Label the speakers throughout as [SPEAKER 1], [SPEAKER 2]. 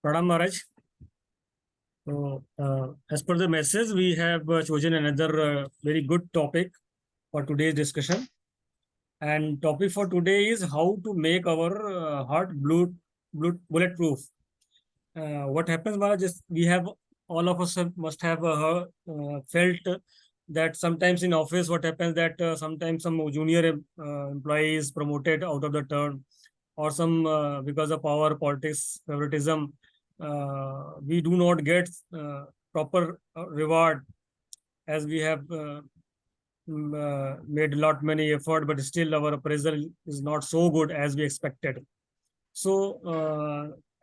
[SPEAKER 1] Pranam Maharaj. So, as per the message, we have chosen another very good topic for today's discussion. And topic for today is how to make our heart bulletproof. What happens, Maharaj, is we have all of us must have felt that sometimes in office, what happens that sometimes some junior employee is promoted out of the turn, or some because of our politics favoritism, we do not get proper reward as we have made a lot many effort, but still our appraisal is not so good as we expected. So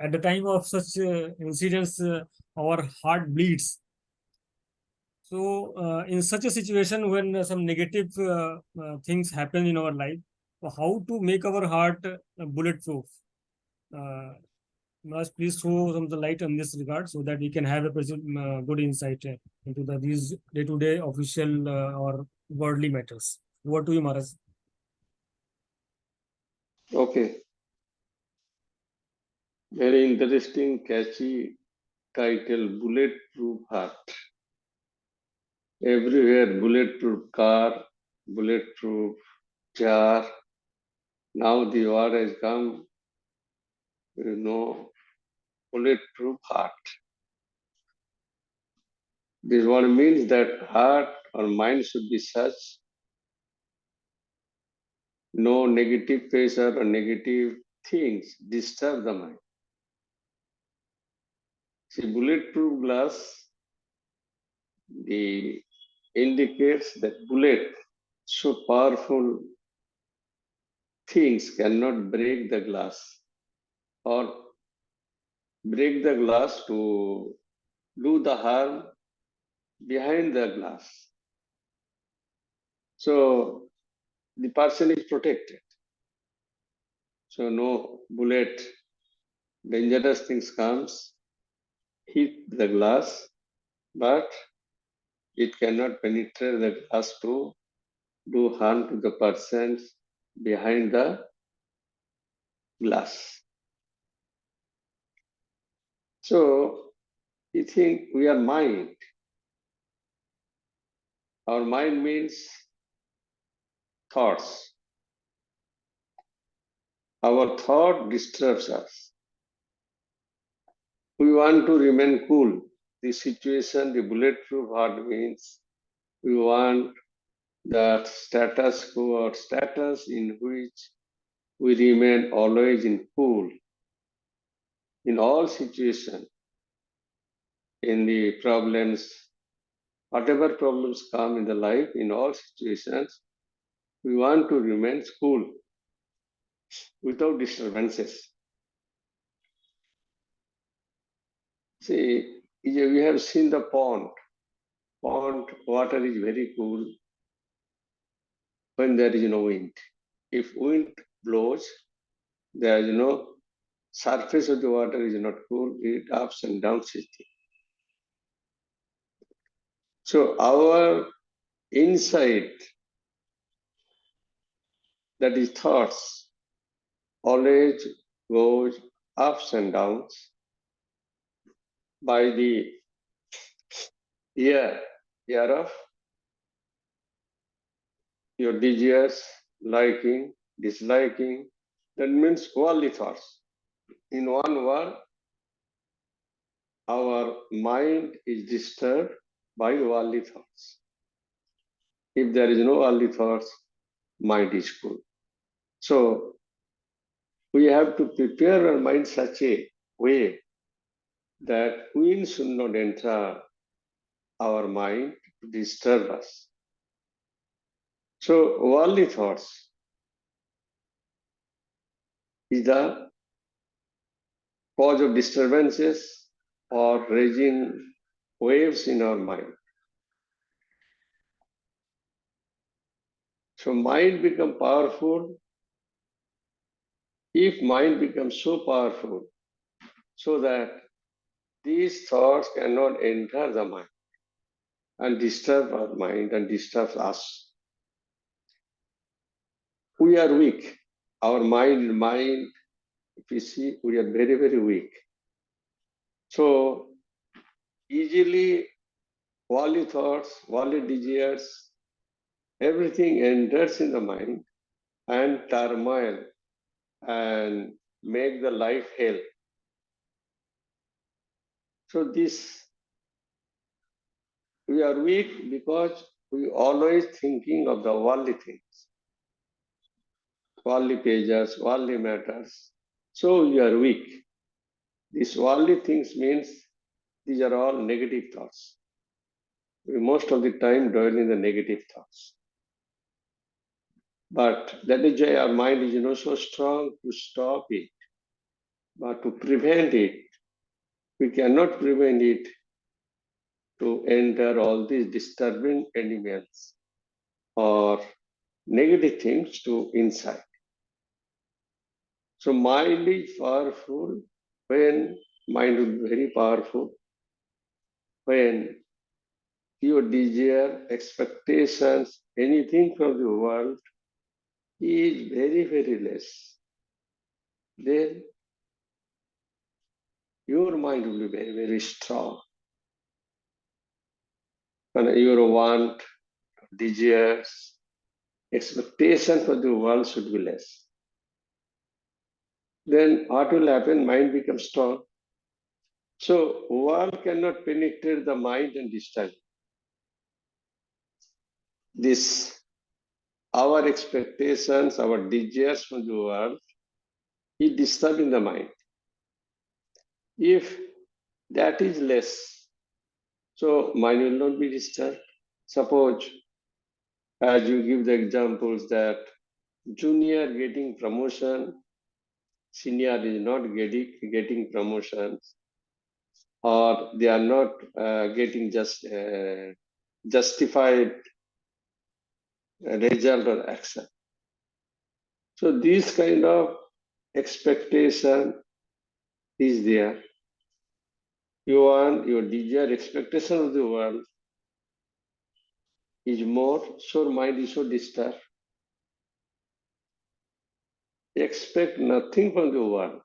[SPEAKER 1] at the time of such incidents, our heart bleeds. So in such a situation, when some negative things happen in our life, so how to make our heart bulletproof? Must please throw some light on this regard so that we can have a good insight into these day-to-day official or worldly matters. Over to you, Maharaj.
[SPEAKER 2] Okay. Very interesting, catchy title, Bulletproof Heart. Everywhere, bulletproof car, bulletproof jar. Now the word has come, bulletproof heart. This word means that heart or mind should be such, no negative pressure or negative things disturb the mind. See, bulletproof glass, the indicates that bullet, so powerful things cannot break the glass or break the glass to do the harm behind the glass. So the person is protected. So no bullet, dangerous things comes, hit the glass, but it cannot penetrate the glass to do harm to the person behind the glass. So you think we are mind. Our mind means thoughts. Our thought disturbs us. We want to remain cool. The situation, the bulletproof heart means we want that status quo or status in which we remain always in cool in all situations, in the problems, whatever problems come in the life, in all situations, we want to remain cool without disturbances. See, we have seen the pond. Pond water is very cool when there is no wind. If wind blows, there is no surface of the water is not cool, it ups and downs. So our inside, that is thoughts, always goes ups and downs by the year of your desires, liking, disliking. That means worldly thoughts. In one word, our mind is disturbed by worldly thoughts. If there is no worldly thoughts, mind is cool. So we have to prepare our mind such a way that wind should not enter our mind to disturb us. So worldly thoughts is the cause of disturbances or raging waves in our mind. So mind becomes powerful. If mind becomes so powerful, so that these thoughts cannot enter the mind and disturb our mind and disturb us. We are weak. Our mind, if you see, we are very, very weak. So easily worldly thoughts, worldly desires, everything enters in the mind and turmoil and make the life hell. So this, we are weak because we always thinking of the worldly things, worldly pleasures, worldly matters. So we are weak. These worldly things means these are all negative thoughts. We most of the time dwell in the negative thoughts. But that is why our mind is so strong to stop it. But to prevent it, we cannot prevent it to enter all these disturbing elements or negative things to inside. So mind is powerful when mind is very powerful when your desire, expectations, anything from the world is very, very less. Then your mind will be very, very strong. And your want, desires, expectation for the world should be less. Then what will happen? Mind becomes strong. So world cannot penetrate the mind and disturb. This, our expectations, our desires from the world is disturbing the mind. If that is less, so mind will not be disturbed. Suppose, as you give the examples that junior getting promotion, senior is not getting promotions, or they are not getting justified result or action. So this kind of expectation is there. You want your desire, expectation of the world is more, so mind is so disturbed. Expect nothing from the world,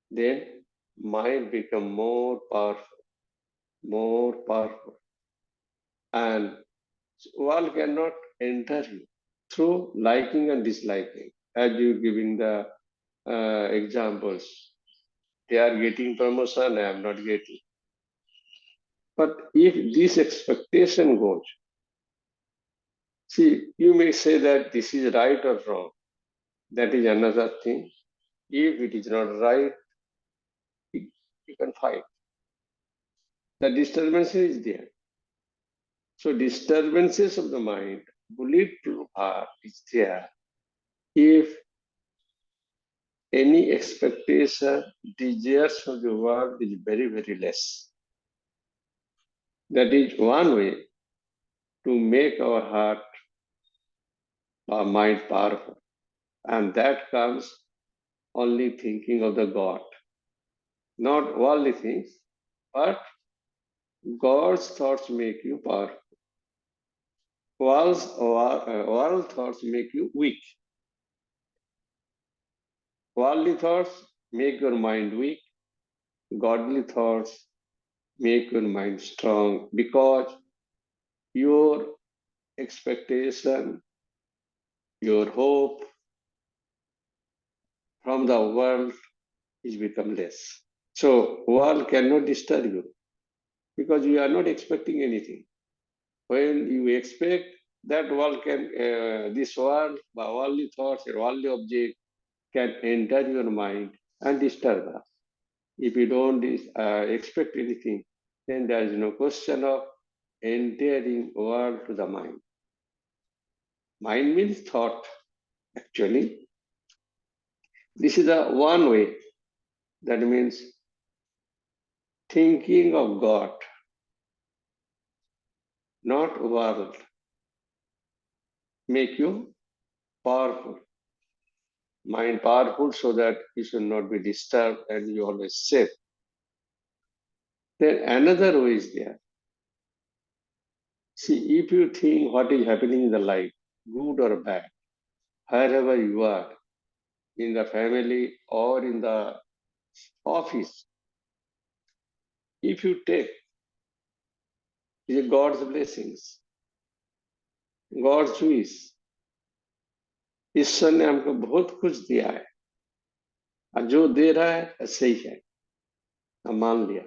[SPEAKER 2] then mind become more powerful, and world cannot enter you through liking and disliking. As you giving the examples, they are getting promotion, I am not getting. But if this expectation goes, see, you may say that this is right or wrong. That is another thing. If it is not right, you can fight. The disturbance is there. So disturbances of the mind, bulletproof heart is there. If any expectation, desires of the world is very, very less. That is one way to make our heart, our mind powerful. And that comes only thinking of the God. Not worldly things, but God's thoughts make you powerful. World thoughts make you weak. Worldly thoughts make your mind weak. Godly thoughts make your mind strong because your expectation, your hope from the world is become less. So world cannot disturb you because you are not expecting anything. When you expect that world can, this world, by worldly thoughts, a worldly object can enter your mind and disturb us. If you don't expect anything, then there is no question of entering world to the mind. Mind means thought, actually. This is the one way. That means thinking of God, not world, make you powerful. Mind powerful so that you should not be disturbed and you always safe. Then another way is there. See, if you think what is happening in the life, good or bad, wherever you are, in the family or in the office, if you take, is God's blessings, God's wish. ईश्वर ने हमको बहुत कुछ दिया है और जो दे रहा है सही है, हम मान लिया।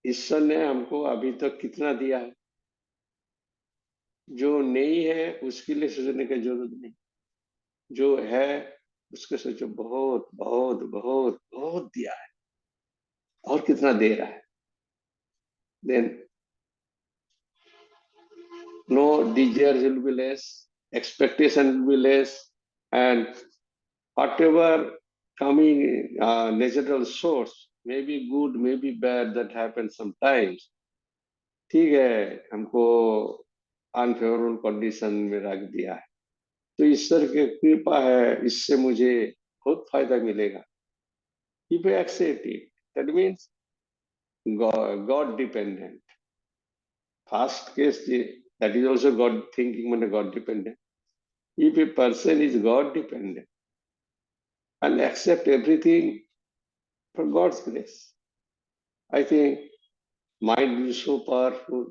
[SPEAKER 2] ईश्वर ने हमको अभी तक कितना दिया है, जो नहीं है उसके लिए सोचने की जरूरत नहीं, जो है उसके सोचो बहुत बहुत बहुत बहुत दिया है और कितना दे रहा है। Then no desires will be less, expectation will be less, and whatever coming natural source, may be good, may be bad, that happens sometimes. ठीक है, हमको अनफेवरेबल कंडीशन में रख दिया है, तो ईश्वर की कृपा है, इससे मुझे बहुत फायदा मिलेगा। If I accept it, that means God dependent. First case, that is also God thinking, God dependent. If a person is God dependent and accept everything for God's grace, I think mind is so powerful,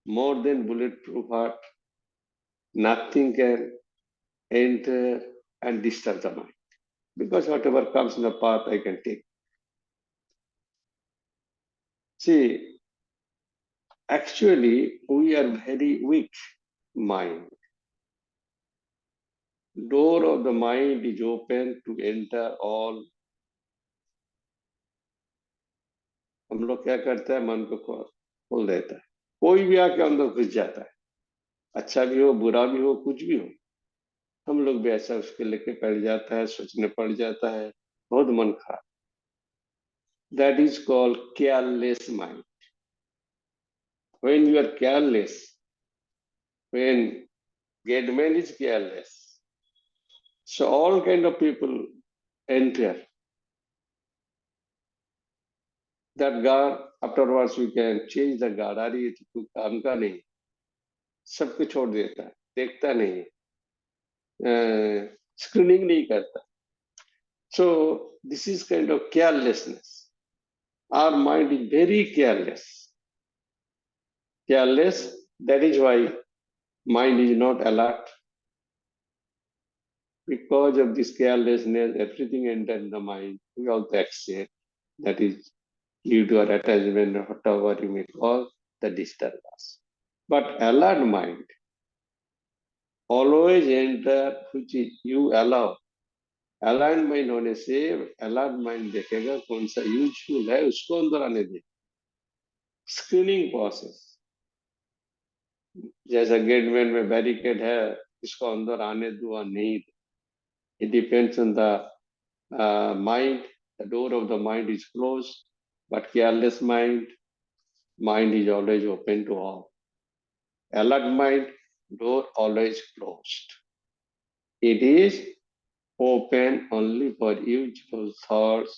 [SPEAKER 2] more than bulletproof heart. Nothing can enter and disturb the mind, because whatever comes in the path, I can take. See, actually, we are very weak mind. Door of the mind is open to enter all. हम लोग क्या करते हैं, मन को खोल देता है, कोई भी आके अंदर घुस जाता है, अच्छा भी हो बुरा भी हो कुछ भी हो, हम लोग भी ऐसा उसके लेके बैठ जाता है, सोचने पड़ जाता है, बहुत मन खराब। That is called careless mind. When you are careless, when gate man is careless, so all kind of people enter that guard. Afterwards we can change the guard. अरे ये तो काम का नहीं, सबको छोड़ देता है, देखता नहीं, स्क्रीनिंग नहीं करता। So this is kind of carelessness. Our mind is very careless. Careless, that is why mind is not alert. Because of this carelessness, everything enters in the mind. We also accept, that is due to our attachment, or whatever you may call the disturbance. But alert mind always enter, which is you allow. Alert mind होने से alert mind देखेगा कौन सा useful है, उसको अंदर आने दे। स्क्रीनिंग प्रोसेस, जैसा गेटवे में बैरिकेड है, इसको अंदर आने दो या नहीं, it depends on the mind. The door of the mind is close, but careless mind is always open to all. Alert mind, door always closed, it is open only for useful thoughts,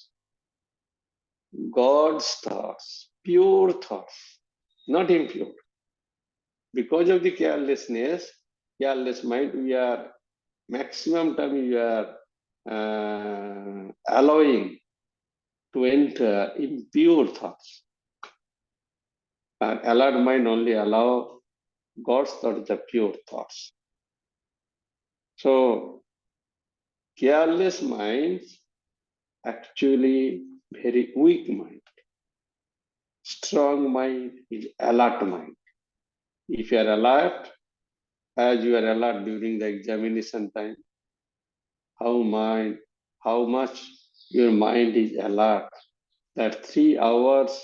[SPEAKER 2] God's thoughts, pure thoughts, not impure. Because of the carelessness, careless mind, we are maximum time we are allowing to enter impure thoughts. And alert mind only allow God's thoughts, the pure thoughts. So careless minds actually very weak mind. Strong mind is alert mind. If you are alert, as you are alert during the examination time, how much your mind is alert, that 3 hours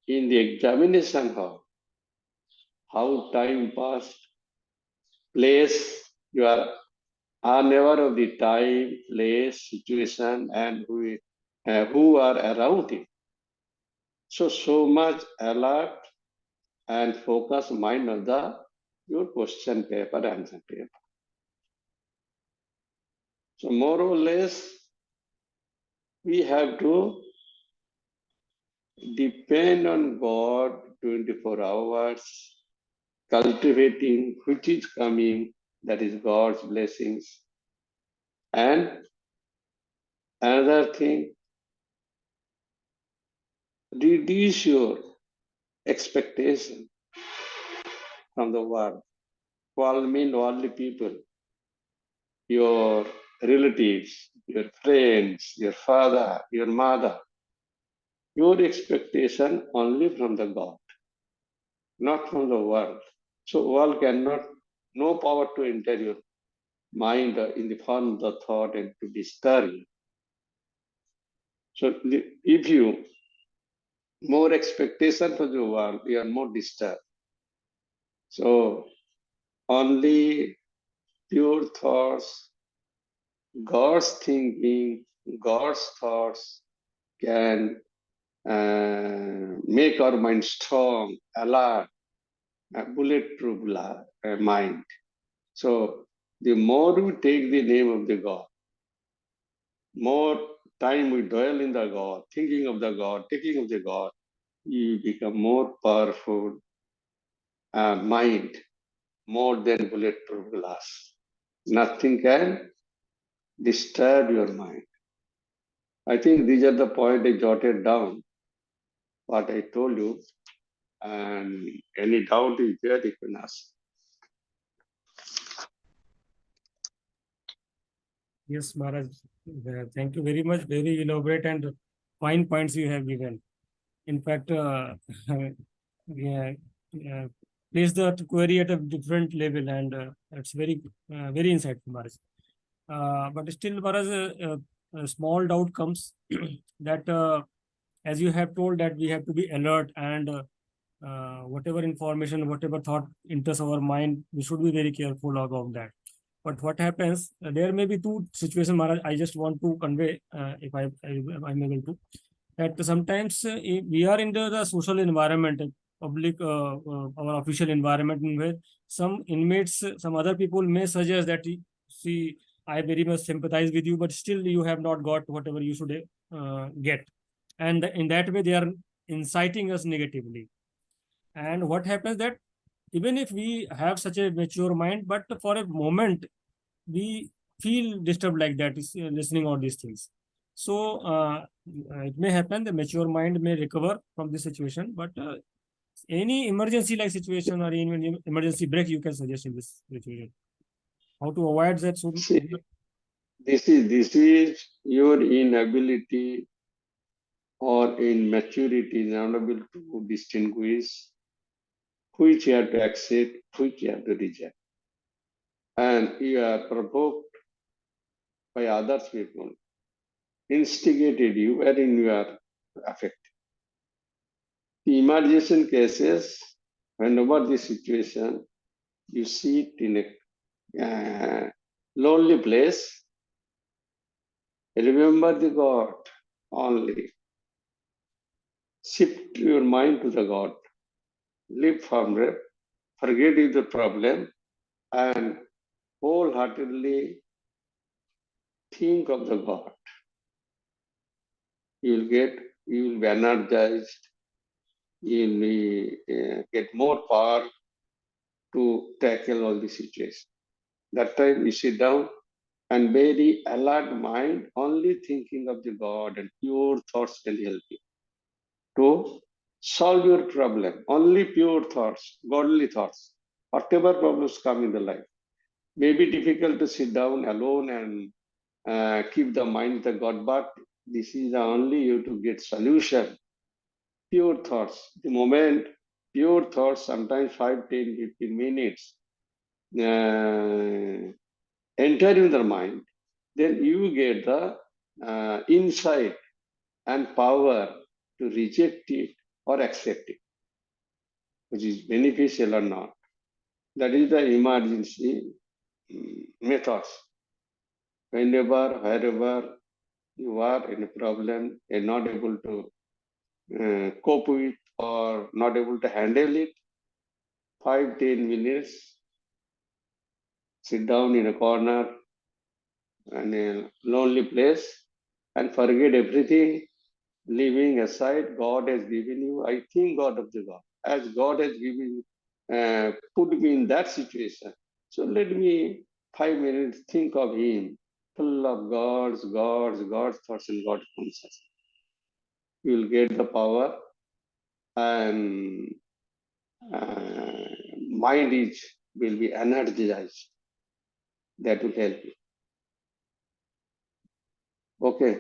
[SPEAKER 2] in the examination hall, how time passed, place, you are unaware of the time, place, situation, and who are around you. So much alert and focus mind on your question paper, answer paper. So more or less, we have to depend on God 24 hours, cultivating which is coming, that is God's blessings. And another thing, reduce your expectation from the world. World mean worldly people, your relatives, your friends, your father, your mother. Your expectation only from the God, not from the world. So world cannot, no power to enter your mind in the form of the thought and to disturb you. So if you more expectation from the world, you are more disturbed. So only pure thoughts, God's thinking, God's thoughts can make our mind strong, alert, bulletproof mind. So the more we take the name of the God, more time we dwell in the God, thinking of the God, taking of the God, you become more powerful mind, more than bulletproof glass. Nothing can disturb your mind. I think these are the points I jotted down, what I told you, and any doubt is there, you can ask.
[SPEAKER 1] Yes, Maharaj. Thank you very much. Very elaborate and fine points you have given. In fact, yeah, place the query at a different level, and it's very insightful, Maharaj. But still, Maharaj, a small doubt comes that as you have told that we have to be alert and whatever information, whatever thought enters our mind, we should be very careful about that. But what happens, there may be two situations, Maharaj, I just want to convey, if I'm able to, that sometimes if we are in the social environment, public, our official environment, in where some inmates, some other people may suggest that, see, I very much sympathize with you, but still you have not got whatever you should get. And in that way, they are inciting us negatively. And what happens that even if we have such a mature mind, but for a moment, we feel disturbed like that, listening all these things. So it may happen the mature mind may recover from this situation, but any emergency like situation or any emergency break you can suggest in this situation. How to avoid that? So,
[SPEAKER 2] See, this is your inability or in maturity, not able to distinguish which you have to accept, which you have to reject. And you are provoked by others people, instigated you, wherein you are affected. The emergency cases, whenever the situation, you sit in a lonely place, remember the God only. Shift your mind to the God. Live from it, forget the problem, and wholeheartedly think of the God. You will be energized, you will get more power to tackle all the situations. That time you sit down and very alert mind, only thinking of the God and pure thoughts can help you to solve your problem. Only pure thoughts, godly thoughts, whatever problems come in the life. May be difficult to sit down alone and keep the mind the God, but this is the only you to get solution. Pure thoughts. The moment pure thoughts, sometimes 5, 10, 15 minutes, enter in the mind, then you get the insight and power to reject it or accept it, which is beneficial or not. That is the emergency methods. Whenever, wherever you are in a problem and not able to cope with or not able to handle it, 5, 10 minutes, sit down in a corner in a lonely place and forget everything, leaving aside God has given you. I think God of the God, as God has given, put me in that situation. So let me 5 minutes think of Him, full of God's thoughts and God's consciousness. You will get the power and mind will be energized. That will help you. Okay.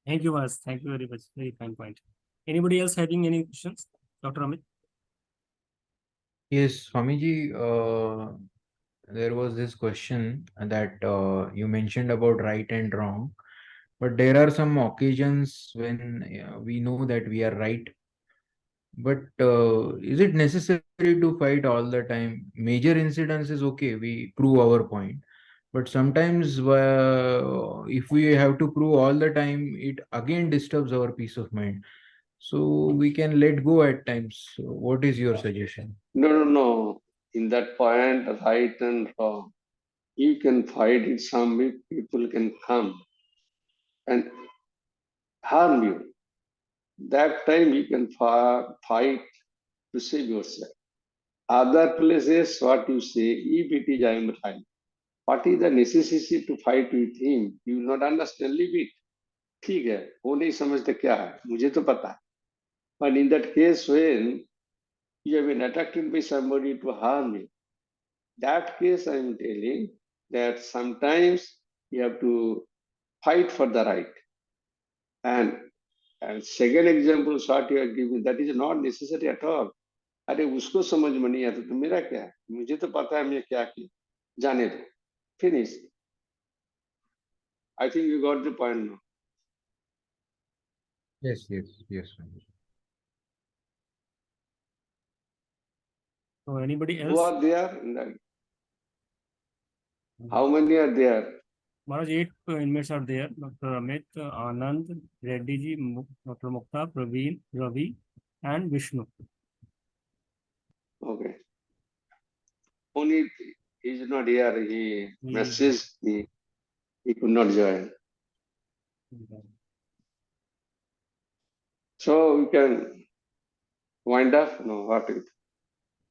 [SPEAKER 1] Thank you, Maharaj. Thank you very much. Very fine point. Anybody else having any questions? Dr. Amit?
[SPEAKER 3] Yes, Swamiji, there was this question that you mentioned about right and wrong, but there are some occasions when we know that we are right. But is it necessary to fight all the time? Major incidents is okay, we prove our point. But sometimes if we have to prove all the time, it again disturbs our peace of mind. So we can let go at times. So what is your suggestion?
[SPEAKER 2] No. In that point, right and wrong, you can fight it. Some people can come and harm you. That time you can fight to save yourself. Other places, what you say, if it is I am right, what is the necessity to fight with him? You will not understand, leave it. ठीक है, वो नहीं समझते क्या है, मुझे तो पता है. But in that case, when you have been attracted by somebody to harm you, that case I am telling that sometimes you have to fight for the right. And second example, what you are giving, that is not necessary at all. अरे उसको समझ में नहीं आता तो मेरा क्या है, मुझे तो पता है मैं क्या किया, जाने दो, finish. I think you got the point now.
[SPEAKER 3] Yes, Swamiji.
[SPEAKER 1] So anybody
[SPEAKER 2] Who
[SPEAKER 1] else?
[SPEAKER 2] are there in that? How many are there?
[SPEAKER 1] Maharaj, 8 inmates are there. Dr. Amit, Anand, Reddy ji, Dr. Mukta, Praveen, Ravi, and Vishnu.
[SPEAKER 2] Okay. Only he is not here. He messaged me. He could not join. So we can wind up. No, what it?